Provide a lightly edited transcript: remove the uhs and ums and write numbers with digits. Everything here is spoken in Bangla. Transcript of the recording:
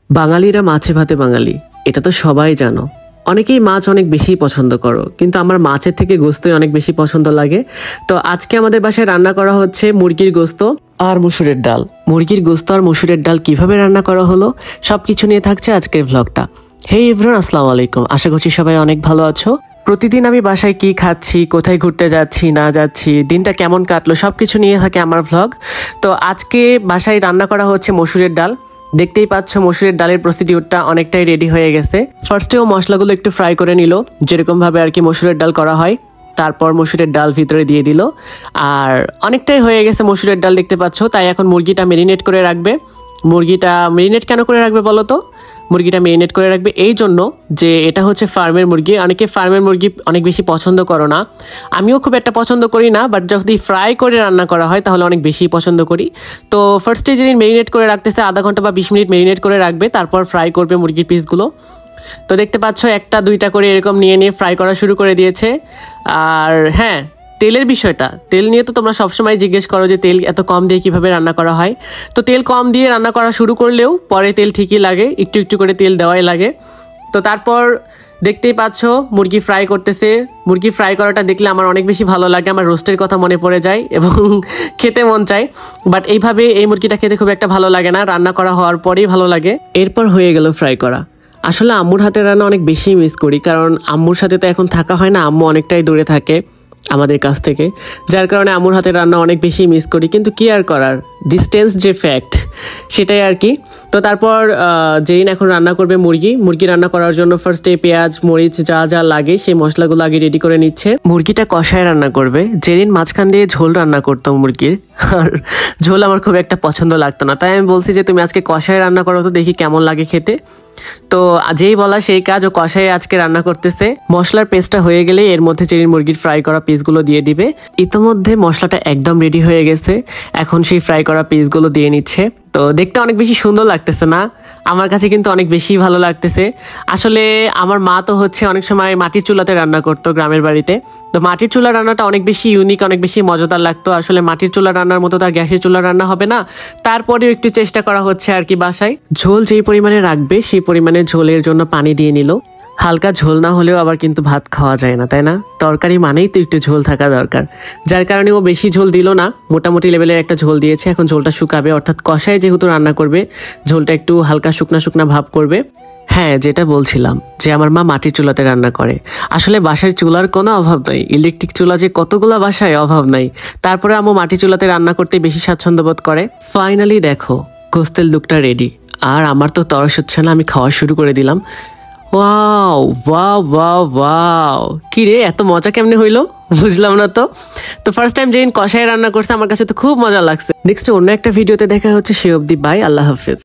বাঙালিরা মাছে ভাতে বাঙালি, এটা তো সবাই জানো। অনেকেই মাছ অনেক বেশি পছন্দ করো, কিন্তু আমার মাছের থেকে গোস্তই অনেক বেশি পছন্দ লাগে। তো আজকে আমাদের বাসায় রান্না করা হচ্ছে মুরগির গোস্ত আর মসুরের ডাল। মুরগির গোস্ত আর মসুরের ডাল কিভাবে রান্না করা হলো সবকিছু নিয়ে থাকছে আজকের ভ্লগটা। হে এভরিওয়ান, আসসালামু আলাইকুম। আশা করছি সবাই অনেক ভালো আছো। প্রতিদিন আমি বাসায় কি খাচ্ছি, কোথায় ঘুরতে যাচ্ছি না যাচ্ছি, দিনটা কেমন কাটলো সবকিছু নিয়ে থাকে আমার ভ্লগ। তো আজকে বাসায় রান্না করা হচ্ছে মসুরের ডাল। দেখতেই পাচ্ছ মসুরের ডালের প্রসিডিউরটা অনেকটাই রেডি হয়ে গেছে। ফার্স্টেও মশলাগুলো একটু ফ্রাই করে নিল, যেরকম ভাবে আর কি মসুরের ডাল করা হয়। তারপর মসুরের ডাল ভিতরে দিয়ে দিল, আর অনেকটাই হয়ে গেছে মসুরের ডাল দেখতে পাচ্ছ। তাই এখন মুরগিটা মেরিনেট করে রাখবে। মুরগিটা মেরিনেট কেন করে রাখবে বলো তো? মুরগিটা মেরিনেট করে রাখবে এই জন্য যে এটা হচ্ছে ফার্মের মুরগি। অনেকে ফার্মের মুরগি অনেক বেশি পছন্দ করো না, আমিও খুব একটা পছন্দ করি না, বাট যদি ফ্রাই করে রান্না করা হয় তাহলে অনেক বেশি পছন্দ করি। তো ফার্স্টে যেদিন মেরিনেট করে রাখতেছে আধা ঘন্টা বা 20 মিনিট মেরিনেট করে রাখবে, তারপর ফ্রাই করবে মুরগির পিসগুলো। তো দেখতে পাচ্ছ একটা দুইটা করে এরকম নিয়ে নিয়ে ফ্রাই করা শুরু করে দিয়েছে। আর হ্যাঁ, তেলের বিষয়টা, তেল নিয়ে তো তোমরা সবসময় জিজ্ঞেস করো যে তেল এত কম দিয়ে কিভাবে রান্না করা হয়। তো তেল কম দিয়ে রান্না করা শুরু করলেও পরে তেল ঠিকই লাগে, একটু একটু করে তেল দেওয়াই লাগে। তো তারপর দেখতেই পাচ্ছ মুরগি ফ্রাই করতেছে। মুরগি ফ্রাই করাটা দেখলে আমার অনেক বেশি ভালো লাগে, আমার রোস্টের কথা মনে পড়ে যায় এবং খেতে মন চায়। বাট এইভাবে এই মুরগিটা খেতে খুব একটা ভালো লাগে না, রান্না করা হওয়ার পরেই ভালো লাগে। এরপর হয়ে গেল ফ্রাই করা। আসলে আম্মুর হাতের রান্না অনেক বেশি মিস করি, কারণ আম্মুর সাথে তো এখন থাকা হয় না, আম্মু অনেকটাই দূরে থাকে আমাদের কাছ থেকে, যার কারণে আম্মুর হাতের রান্না অনেক বেশি মিস করি। কিন্তু কি আর করার, ডিস্টেন্স যে ফ্যাক্ট সেটাই আর কি। তো তারপর জেরিন এখন রান্না করবে মুরগি রান্না করার জন্য ফার্স্টে পেঁয়াজ মরিচ যা যা লাগে সেই মশলাগুলো আগে রেডি করে নিচ্ছে। মুরগিটা কষায় রান্না করবে। জেরিন মাঝখান দিয়ে ঝোল রান্না করতো মুরগির, আর ঝোল আমার খুব একটা পছন্দ লাগতো না, তাই আমি বলছি যে তুমি আজকে কষায় রান্না করো তো দেখি কেমন লাগে খেতে। তো যেই বলা সেই কাজ, ও কষায় আজকে রান্না করতেছে। মশলার পেস্টটা হয়ে গেলে এর মধ্যে জেরিন মুরগির ফ্রাই করা পিসগুলো দিয়ে দিবে। ইতোমধ্যে মশলাটা একদম রেডি হয়ে গেছে, এখন সেই ফ্রাই করা পিসগুলো দিয়ে নিচ্ছে। তো দেখতে অনেক বেশি সুন্দর লাগতেছে না? আমার কাছে কিন্তু অনেক বেশি ভালো লাগতেছে। আসলে আমার মা তো হচ্ছে অনেক সময় মাটির চুলাতে রান্না করতো গ্রামের বাড়িতে। তো মাটির চুলা রান্নাটা অনেক বেশি ইউনিক, অনেক বেশি মজাদার লাগতো। আসলে মাটির চুলা রান্নার মতো তার গ্যাসের চুলা রান্না হবে না, তারপরেও একটু চেষ্টা করা হচ্ছে আর কি বাসায়। ঝোল যেই পরিমাণে রাখবে সেই পরিমাণে ঝোলের জন্য পানি দিয়ে নিল। হালকা ঝোল না হলেও আবার কিন্তু ভাত খাওয়া যায় না, তাই না? তরকারি মানেই তো একটু ঝোল থাকা দরকার, যার কারণে ও বেশি ঝোল দিল না, মোটামুটি লেভেলের একটা ঝোল দিয়েছে। এখন ঝোলটা শুকাবে, অর্থাৎ কষায় যেহেতু রান্না করবে ঝোলটা একটু হালকা শুকনা শুকনা ভাব করবে। হ্যাঁ, যেটা বলছিলাম যে আমার মা মাটির চুলাতে রান্না করে। আসলে বাসায় চুলার কোনো অভাব নাই, ইলেকট্রিক চুলা যে কতগুলো বাসায় অভাব নাই, তারপরে আম্মু মাটির চুলাতে রান্না করতে বেশি স্বাচ্ছন্দ্য বোধ করে। ফাইনালি দেখো গোস্তের লুকটা রেডি, আর আমার তো তরস হচ্ছে না, আমি খাওয়া শুরু করে দিলাম। ওয়াও ওয়াও ওয়াও ওয়াও, কি রে এত মজা কেমনে হইলো বুঝলাম না তো। তো ফার্স্ট টাইম যেদিন কষায় রান্না করছে আমার কাছে তো খুব মজা লাগছে। নেক্সট অন্য একটা ভিডিওতে দেখা হচ্ছে, সে অবধি বাই, আল্লাহ হাফেজ।